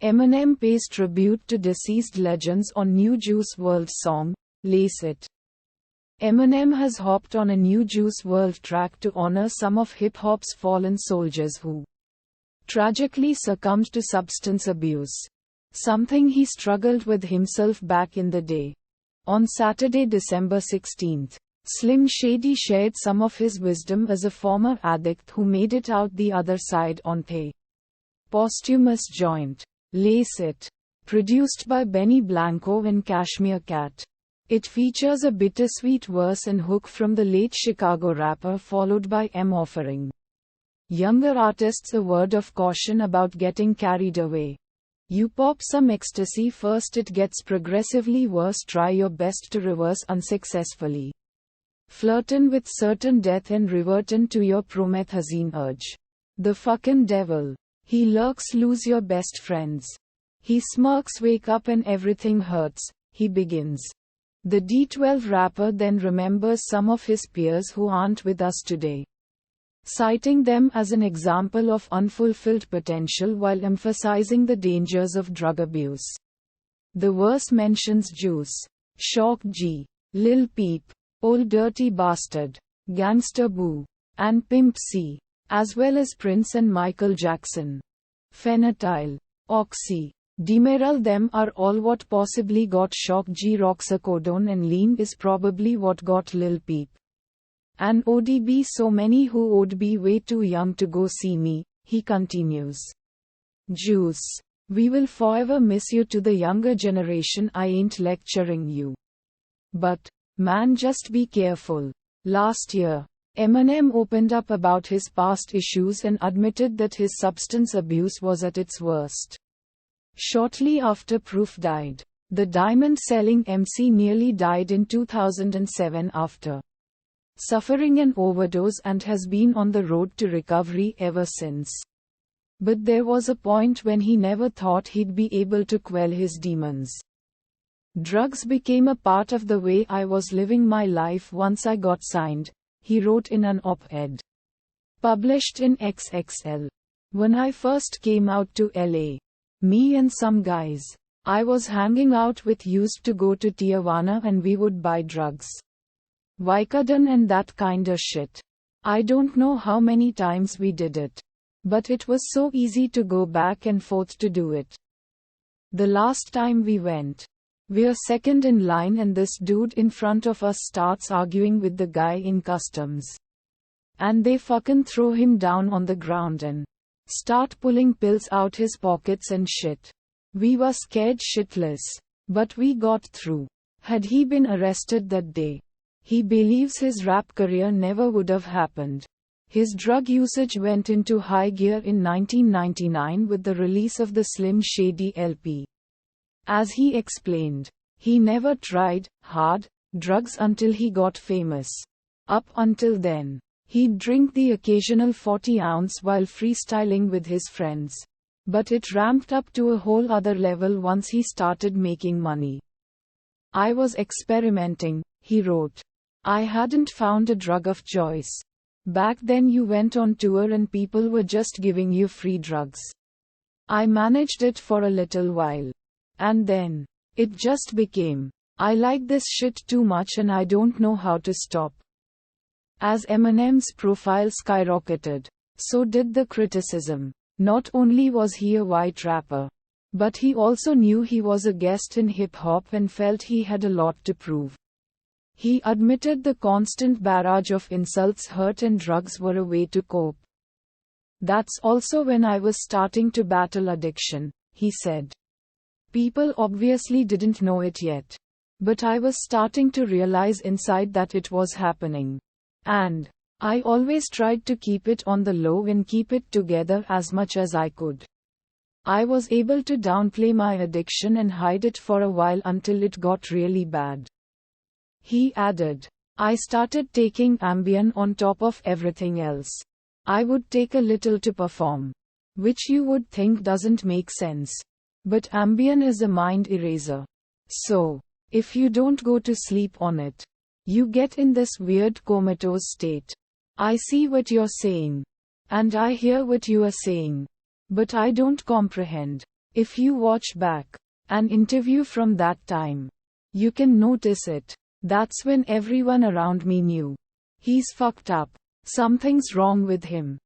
Eminem pays tribute to deceased legends on new Juice WRLD song, Lace It. Eminem has hopped on a new Juice WRLD track to honor some of hip-hop's fallen soldiers who tragically succumbed to substance abuse, something he struggled with himself back in the day. On Saturday, December 16, Slim Shady shared some of his wisdom as a former addict who made it out the other side on the posthumous joint, Lace It, produced by Benny Blanco and Cashmere Cat. It features a bittersweet verse and hook from the late Chicago rapper, followed by M offering younger artists a word of caution about getting carried away. You pop some ecstasy first, it gets progressively worse, try your best to reverse unsuccessfully. Flirtin' with certain death and revertin' to your promethazine urge. The fucking devil. He lurks, lose your best friends. He smirks, wake up and everything hurts, he begins. The D12 rapper then remembers some of his peers who aren't with us today, citing them as an example of unfulfilled potential while emphasizing the dangers of drug abuse. The verse mentions Juice, Shock G, Lil Peep, Old Dirty Bastard, Gangsta Boo, and Pimp C, as well as Prince and Michael Jackson. Phenyl, Oxy, Demerol, them are all what possibly got Shock G. Roxicodone and lean is probably what got Lil Peep and ODB so many who would be way too young to go see me, he continues. Juice, we will forever miss you. To the younger generation, I ain't lecturing you, but man, just be careful. Last year, Eminem opened up about his past issues and admitted that his substance abuse was at its worst. Shortly after Proof died, the diamond-selling MC nearly died in 2007 after suffering an overdose and has been on the road to recovery ever since. But there was a point when he never thought he'd be able to quell his demons. Drugs became a part of the way I was living my life once I got signed, he wrote in an op-ed published in XXL. When I first came out to LA, me and some guys I was hanging out with used to go to Tijuana and we would buy drugs, Vicodin and that kinda shit. I don't know how many times we did it, but it was so easy to go back and forth to do it. The last time we went, we're second in line and this dude in front of us starts arguing with the guy in customs. And they fucking throw him down on the ground and start pulling pills out his pockets and shit. We were scared shitless, but we got through. Had he been arrested that day, he believes his rap career never would have happened. His drug usage went into high gear in 1999 with the release of the Slim Shady LP. As he explained, he never tried hard drugs until he got famous. Up until then, he'd drink the occasional 40-ounce while freestyling with his friends. But it ramped up to a whole other level once he started making money. I was experimenting, he wrote. I hadn't found a drug of choice. Back then you went on tour and people were just giving you free drugs. I managed it for a little while. And then, it just became, I like this shit too much and I don't know how to stop. As Eminem's profile skyrocketed, so did the criticism. Not only was he a white rapper, but he also knew he was a guest in hip-hop and felt he had a lot to prove. He admitted the constant barrage of insults, hurt and drugs were a way to cope. That's also when I was starting to battle addiction, he said. People obviously didn't know it yet, but I was starting to realize inside that it was happening. And I always tried to keep it on the low and keep it together as much as I could. I was able to downplay my addiction and hide it for a while until it got really bad. He added, I started taking Ambien on top of everything else. I would take a little to perform, which you would think doesn't make sense. But Ambien is a mind eraser. So, if you don't go to sleep on it, you get in this weird comatose state. I see what you're saying. And I hear what you are saying. But I don't comprehend. If you watch back an interview from that time, you can notice it. That's when everyone around me knew. He's fucked up. Something's wrong with him.